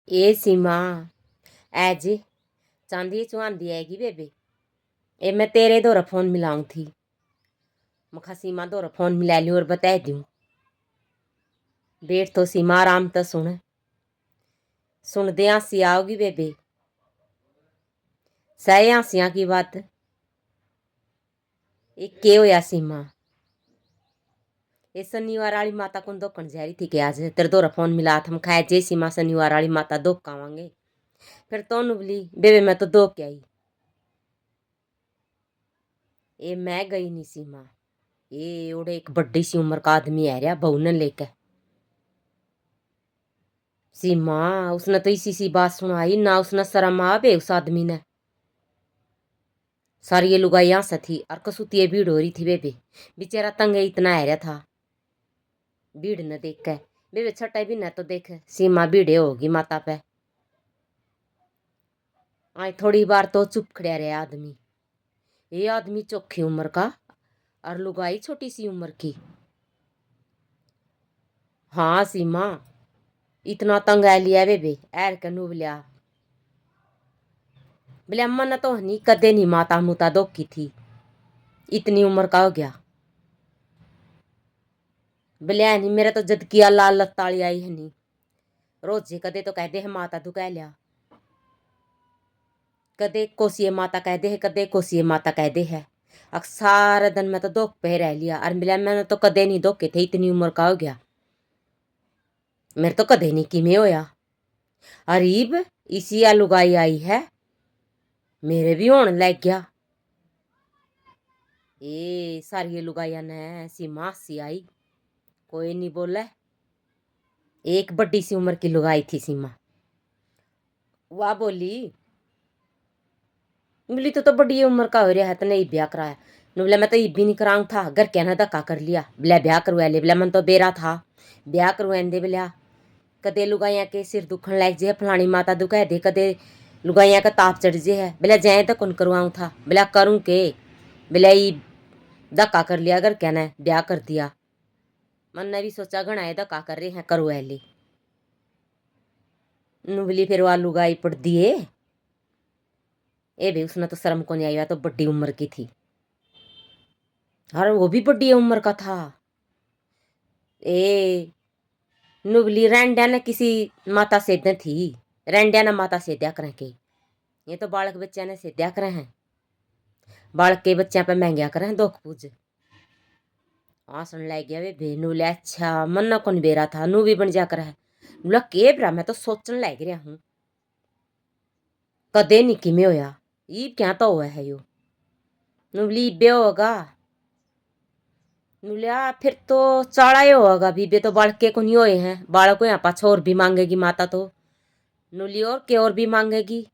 ए सीमा ऐ जे चांदी चुहांदी आएगी बेबे। ए मैं तेरे दौरा फोन मिलाऊं थी। मखा सीमा दौरा फोन मिला लियो और बता दूं। बैठ तो सीमा आराम तो सुन दे हंसी आओगी बेबे। सही हंसियां की बात। एक के होया सीमा। ये शनिवार वाली माता को दोकन जा रही थी कि आज तेरे दौरा फोन मिला था। हम खाए जे सीमा शनिवार वाली माता दोक आवांगे। फिर तो बोली बेबे मैं तो दो के आई। ए मैं गई नहीं सीमा। ये ओड़े एक बड़ी सी उम्र का आदमी है रहा बहू ने लेके। सीमा उसने तो इसी सी बात सुनाई ना। उसने शर्म आवे उस आदमी ने। सारी ये लुगाई यहाँ से थी और कसुती भीड़ हो रही थी बेबे। बेचारा तंग इतना है रहा था भीड़ न देख के। बेबे छटा भी न तो देख सीमा भीड़े होगी माता पे। आई थोड़ी बार तो चुप खड़िया रहे आदमी। ये आदमी चोखी उम्र का और लुगाई छोटी सी उम्र की। हाँ सीमा इतना तंग आ लिया बेबे एर के नु बोले अम्मा ने तो नहीं कदे नहीं माता मुता दोखी थी। इतनी उम्र का हो गया। बोले नहीं मेरा तो जद किया लाल लत्ताली आई है नहीं। रोजे कदे तो कहते है माता तू कह लिया। कदे कोसिए माता कहते है कदे कोसिए माता कहते है। सारा दिन मैं तो दुख पे रह लिया और मिला मैंने तो कदे नहीं धोखे थे। इतनी उम्र का हो गया मेरे तो कदे नहीं किमें होया। अरीब इसी आ लुगाई आई है मेरे भी होने लग गया। ए सारी लुगाइया ने सीमा सी आई कोई नहीं बोले। एक बड़ी सी उम्र की लुगाई थी सीमा। वाह बोली बोली तो बड़ी उम्र का हो रहा है तो नहीं ब्याह कराया। बोला मैं तो ये भी नहीं कराऊं था घर क्या ना धक्का कर लिया। बोला ब्याह करवा ले। बोला मन तो बेरा था ब्याह करवाने दे। बोला कदे लुगाइया के सिर दुखन लग जे फलानी माता दुखा दे कदे लुगाइया का ताप चढ़ जे है। बोला जाए तो कौन करवाऊं था। बोला करूं के। बोला ये धक्का कर लिया घर क्या ने ब्याह कर दिया। मन ने भी सोचा घना धक्का कर रहे हैं करवा ले। बोली फिर वो लुगाई पड़ दिए। ए भी उसने तो शर्म को नहीं आई तो बड़ी उम्र की थी और वो भी बड़ी उम्र का था। ए नुबली रैंडिया ने किसी माता से थी। रैंडिया ने माता से द्या करें के ये तो बालक बच्चा ने से द्या करें हैं। बालक के बच्चा पे महंगा करें दुख पूज। हाँ सुन लग गया वे भेनू ले अच्छा मन ना कौन बेरा था नू भी बन जा कर है। बोला के ब्रा मैं तो सोचने लग रहा हूँ कदे नहीं किमें होया। ईब क्या तो हुआ है यो। नुबली इबे होगा। नुलिया फिर तो चाड़ा ही होगा बीबे तो बालके को नहीं होए हैं। बालक को यहाँ पाछा और भी मांगेगी माता तो नुली और के और भी मांगेगी।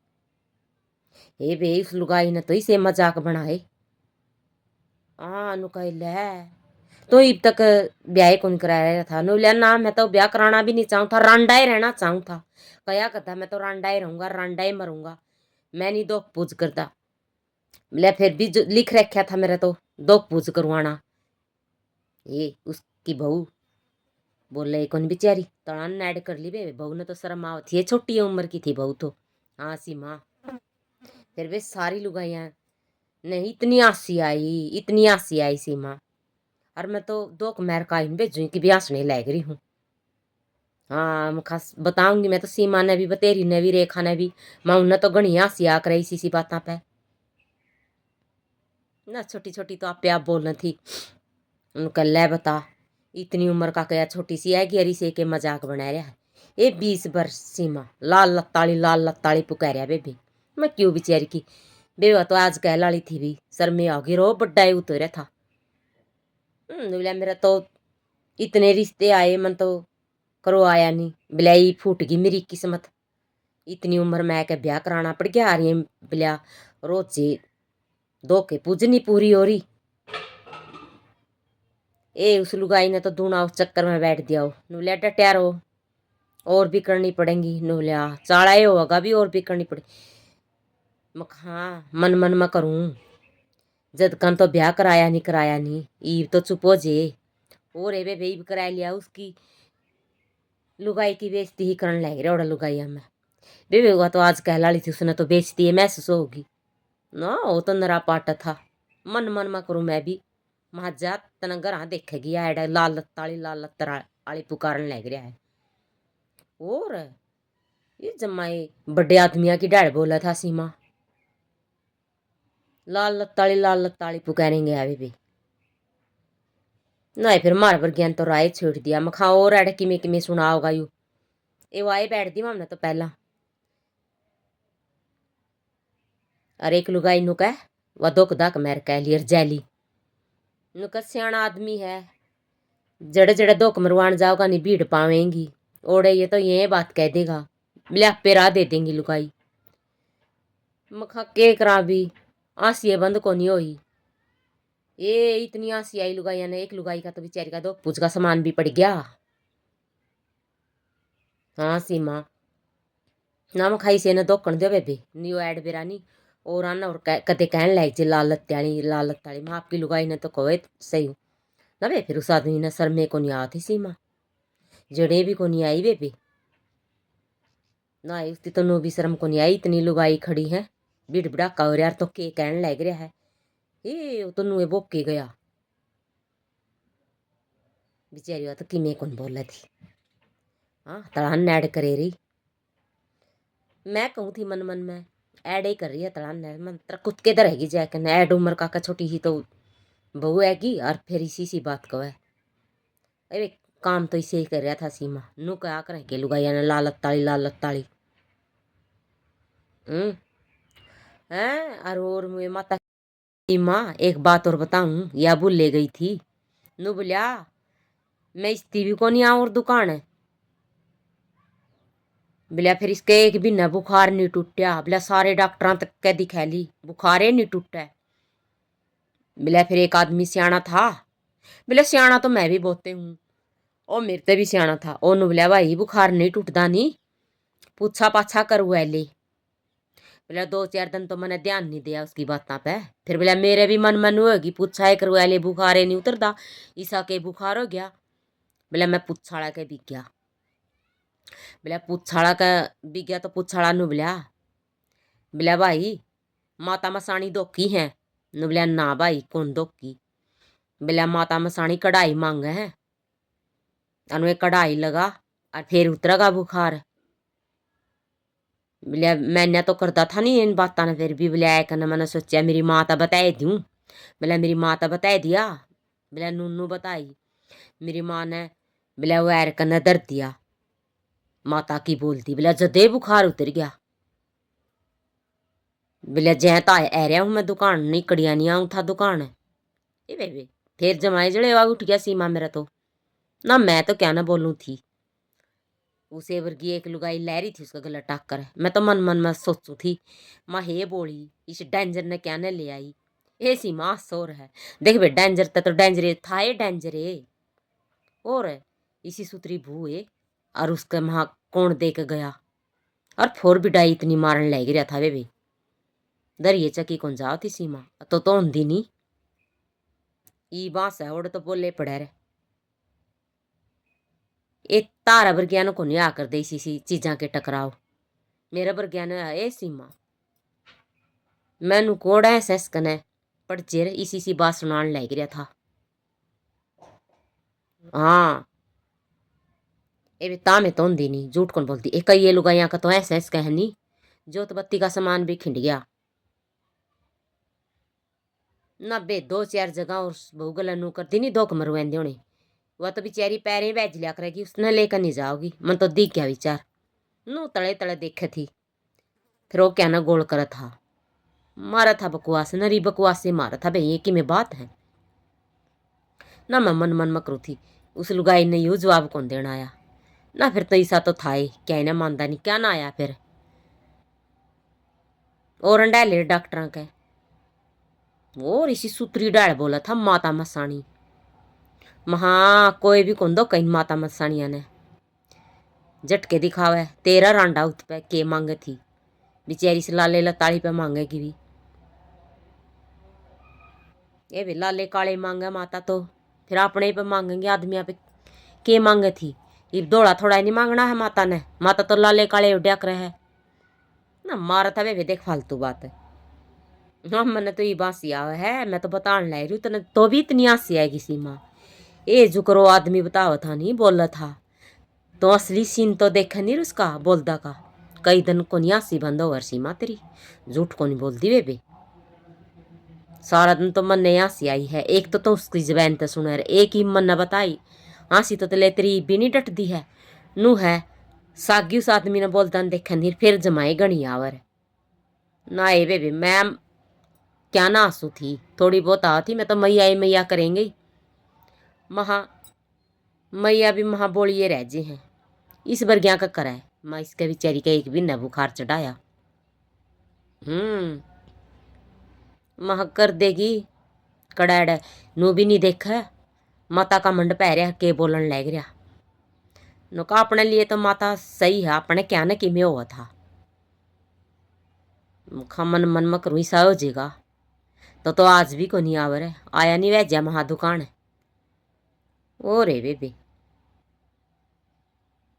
ए बे इस लुगाई ने तो इसे मजाक बनाए। हाँ नु कह ले तो इब तक ब्याह कौन कराया था। नुलिया ना मैं तो ब्याह कराना भी नहीं चाहूँ था रांडा ही रहना चाहूँ था। कया करता मैं तो रांडा ही रहूंगा रांडा ही मरूंगा मैं नहीं दुख पूज करता। बोले फिर भी जो लिख रखा था मेरा तो दुख पूज करवाना। ये उसकी बहू बोले कौन बेचारी तड़ान ऐड कर ली बे बहू ने तो शर्म आवती है छोटी उम्र की थी बहू तो। हाँ सीमा फिर वे सारी लुगाइयाँ नहीं इतनी हंसी आई सीमा। और मैं तो दो कमैर का इन भेजू कि भी हंसने लग रही हूँ। हाँ मैं खास बताऊंगी मैं तो सीमा ने भी बतेरी ने भी रेखा ने भी मैं उन्हें तो घनी हंसी आ कर इसी बातों पे ना छोटी छोटी तो आपे आप बोलना थी। उनका ले बता इतनी उम्र का क्या छोटी सी है घेरी से के मजाक बना रहा है। ये 20 वर्ष सीमा लाल लत्ताली पुकारिया बेबी मैं क्यों बेचारी की बेवा तो आज कह लाली थी भी सर में आगे रो बड्डा ही उतरा था। बोला मेरा तो इतने रिश्ते आए मन तो करो आया नहीं। बिलाई फूट गई मेरी किस्मत इतनी उम्र में के ब्याह कराना पड़ गया आ रही बिल्या रोजे दो के पूजनी पूरी हो रही। ए उस लुगाई ने तो दूना उस चक्कर में बैठ दिया हो। नुलिया डटिया रहो और भी करनी पड़ेंगी। नुलिया चाड़ा होगा भी और भी करनी पड़े। हाँ मन मन में करूँ जद कन तो ब्याह कराया नहीं ईब तो चुप हो जे और एबे बेब करा लिया उसकी लुगाई की बेइज्जती ही करने लग रहा ओड़ा लुगाइया में। बेबे हुआ तो आज कह लाली थी, उसने तो बेच दिए, महसूस होगी ना। वो तो नरा पाटा था। मन मन में करूँ मैं भी, महाजा तना घर देखेगी ऐड लाल लत्तर आली पुकारन लग रहा है। और ये जमाए बड़े आदमिया की डैड बोला था सीमा, लाल लत्ताली पुकारेंगे अभी भी नहीं। फिर मार पर ज्ञान तो राय छोड़ दिया मखा, और एड किमें किमें सुना होगा यू। ए वाए बैठ दी हमने तो पहला। अरे एक लुगाई नु कह वह दुख दक मैर कह लियर जैली नु कह सियाणा आदमी है, जड़े जड़े दुख मरवान जाओगा नहीं भीड़ पावेंगी। ओड़े ये तो ये बात कह देगा, बिले आपे राह दे देंगी लुगाई। मखा के करा भी आंसिए बंद को नहीं हुई। ये इतनी आंसी आई लुगाइया ने, एक लुगाई का तो बेचारी का दो पूछ का सामान भी पड़ गया। हाँ सीमा ना मखाई से न दोकन दे बेबी नियो ऐड बेरानी। और आना और कदे कहन लायक जे लाल लत्ताली माँ आपकी लुगाई ने तो कहे सही हूँ ना बे। फिर उस आदमी ने सर में को नहीं आती सीमा, जड़े भी को नहीं आई बेबी ना, उसकी तो नो भी शर्म को नहीं आई। इतनी लुगाई खड़ी है बीड़ बिड़ाका हो यार, तो के कहन लग रहा है ये तो नुए बोके गया बेचारी। तो किमें कौन बोला थी। हाँ तड़ान ऐड करे रही, मैं कहूँ थी मन मन में ऐड ही कर रही है तड़ान मन तेरा कुत्ते के दर रहेगी जैक ऐड उम्र का छोटी ही तो बहू हैगी। और फिर इसी सी बात कहे अरे काम तो इसे ही कर रहा था सीमा नु क्या करें के लुगाइया ने लाल लत्ताली हैं। और मुझे माता सीमा एक बात और बताऊं, या भूल ले गई थी नु बोलिया मैं इस टीवी को नहीं आऊँ और दुकान है बोलिया। फिर इसके एक भी न बुखार नहीं टूटा बोलिया, सारे डॉक्टर तक के दिखा ली बुखार नहीं टूटा बोलिया। फिर एक आदमी सियाणा था बोले, सियाणा तो मैं भी बोलते हूँ ओ मेरे ते भी सियाणा था। ओ नु बोलिया भाई बुखार नहीं टूटता नहीं, पूछा पाछा करू ले बोला। 2-4 दिन तो मैंने ध्यान नहीं दिया उसकी बातों पे। फिर बोला मेरे भी मन होगी पूछा है करवा ले, बुखार नहीं उतरता ईसा के बुखार हो गया। बोला मैं पूछाड़ा के भी गया बोला, पूछाड़ा का भी गया तो पूछाड़ा नु बोला भाई माता मसाणी दोखी है नु बोला ना भाई कौन दोखी। बोला माता मसाणी कढ़ाई मांगे है अनु कढ़ाई लगा और फिर उतरेगा बुखार। बोलिया मैंने तो करता था नहीं इन बातों ने, फिर भी बोलिया करना मैंने सोचा मेरी माँ तो बता दूँ। बोला मेरी माँ तो बता दिया। बोला नूनू बताई मेरी माँ ने। बोला वो एर करना दर दिया माता की बोलती। बोला जदे बुखार उतर गया। बोला जै तो आ रहा हूँ मैं दुकान नहीं कड़िया नहीं आऊँ था दुकान ये बेबे। फिर जमाए जड़े उठ गया सीमा मेरा तो ना, मैं तो क्या ना बोलूँ थी। उसे वर्गी एक लुगाई लहरी थी उसका गला टाक कर। मैं तो मन मन में सोचू थी माँ हे बोली इस डेंजर ने क्या ने ले आई। ए सीमा सोर है देख बे डेंजर तो डेंजर था ये डेंजर है। और इसी सुतरी भू है और उसका वहाँ कौन दे के गया और फोर बिडाई इतनी मारन लग रहा था बेबी। दरिए चकी कौन जाओ थी सीमा तो होंदी नहीं ई बांस है ओड तो बोले पड़े रे। ए तारा बरगियान को नहीं आकर दे इसी चीजा के टकराव मेरा बरगियान ए सीमा मैनू कोड़ा है सस कने पर चिर इसी बात सुनान लग रहा था। हाँ ए ता में तो होंदी नहीं झूठ कौन बोलती। एक ये लुगाइया का तो ऐसा ऐस कहनी जोत बत्ती का सामान भी खिंड गया ना बे। 2-4 जगह और बहु गला नू करती नहीं दो मरवेंदे होने। वह तो बेचारी पैरें बैज लिया करेगी उसने लेकर नहीं जाओगी। मन तो दिख गया विचार नू तले तले देखे थी। फिर वो क्या ना गोल करा था मारा था बकवास नरी बकवास से मारा था भाई ये कि में बात है ना। मैं मन मन मकरू थी उस लुगाई ने यू जवाब कौन देना आया ना। फिर तो ईसा तो था ही क्या ना मानदा नहीं क्या ना आया फिर। और अंडैले डॉक्टर के और इसी सुतरी डाल बोला था माता मसाणी महा कोई भी कौन दो कहीं माता मसाणिया ने झटके दिखावे। 13 रांडा उत पे के मांगे थी बेचारी से लाले लताड़ी पे मांगेगी भी ये भी लाले काले मांगे माता तो फिर अपने पे मांगेंगे आदमिया पे के मांगे थी। ये दौड़ा थोड़ा नहीं मांगना है माता ने, माता तो लाले काले उड्या करे है। ना मारा था वे देख फालतू बात है। हाँ मैंने तो ये बासी आवे है, मैं तो बताने लाई रही हूँ तने तो भी इतनी हंसी आएगी सीमा। ए जो करो आदमी बतावा था नहीं बोला था तो असली सीन तो देखा नहीं उसका बोलदा का। कई दिन को नहीं हंसी बंद हो सीमा तेरी, झूठ को नहीं बोलती वे भी। सारा दिन तो मन ने हंसी आई है, एक तो उसकी जबान तो सुने एक ही मन ने बताई हंसी तो ले तेरी भी नहीं डटती है। नू है सागी उस आदमी ने बोलता देखा नहीं फिर जमाए गणी आवर ना ए बेबी मैं क्या ना आंसू थी थोड़ी बहुत आ थी, मैं तो मैया ही मैया करेंगे ही। महा मैया भी महा बोलिए रह जे हैं इस बरगिया का करा है माँ इसके बेचारी का एक भी न बुखार चढ़ाया। महा कर देगी कड़ैड नू भी नहीं देखा माता का मंड पै रहा के बोलन लग रहा नो का अपने लिए तो माता सही है अपने क्या न किमें हुआ था। मन मन में करूँ सा हो जाएगा तो आज भी को नहीं आवर है आया नहीं वैजा महा दुकान है ओ रे बेबे।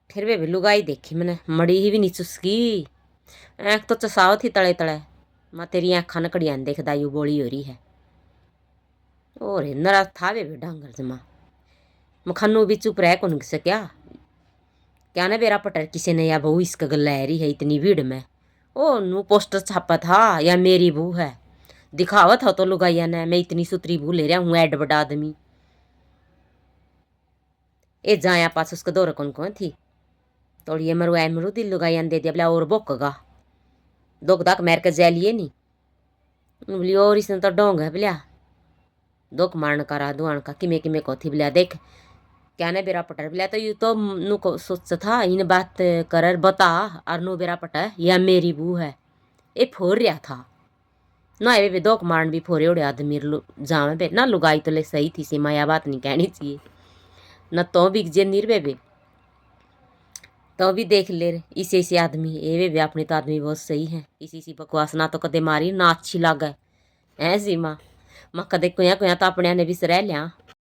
फिर बेबे लुगाई देखी मैंने मड़ी ही भी नहीं चुसकी ऐख तो चसाव थी तले तले मैं तेरी आँखा नकड़ियान देखदा यू बोली हो रही है। ओ रे नाराज था बेबे डांगर जमा मखन्नू भी चुप रह कौन क्या क्या ना बेरा पटर किसी ने या बहू इसका गला रही है इतनी भीड़ में। ओ नू पोस्टर छापा था या मेरी बहू है दिखावा था तो लुगाइया ने मैं इतनी सुतरी बहू ले रहा हूँ एड बड़ा आदमी। ए जाया पास उसका दौर कौन कौन थी तोड़िए मरु मरु दिल लुगाइया दे दिया बोला और बोकगा दुख दक मैर के जैलिए नहीं बोली और इसने तो डोंग है बोलिया दुख मारन करा दुआन का किमें किमें को थी बोलिया देख क्या ने बेरा पटर बोलिया तो यू तो नू को सोच था इन बात कर बता और नो बेरा पटर या मेरी बू है ये फोर रहा था ना ये भी दोक मारन भी फोरे उड़े आदमी जावे बे ना लुगाई तो ले सही थी सीमा या बात नहीं कहनी चाहिए न तो भी जे नीर बे तो भी देख ले इसे इसे आदमी ये भी अपनी तो आदमी बहुत सही है इसी बकवास ना तो कदे मारी ना अच्छी लागे ऐ सीमा मैं कदे कुया कुया तो अपने ने भी सह लिया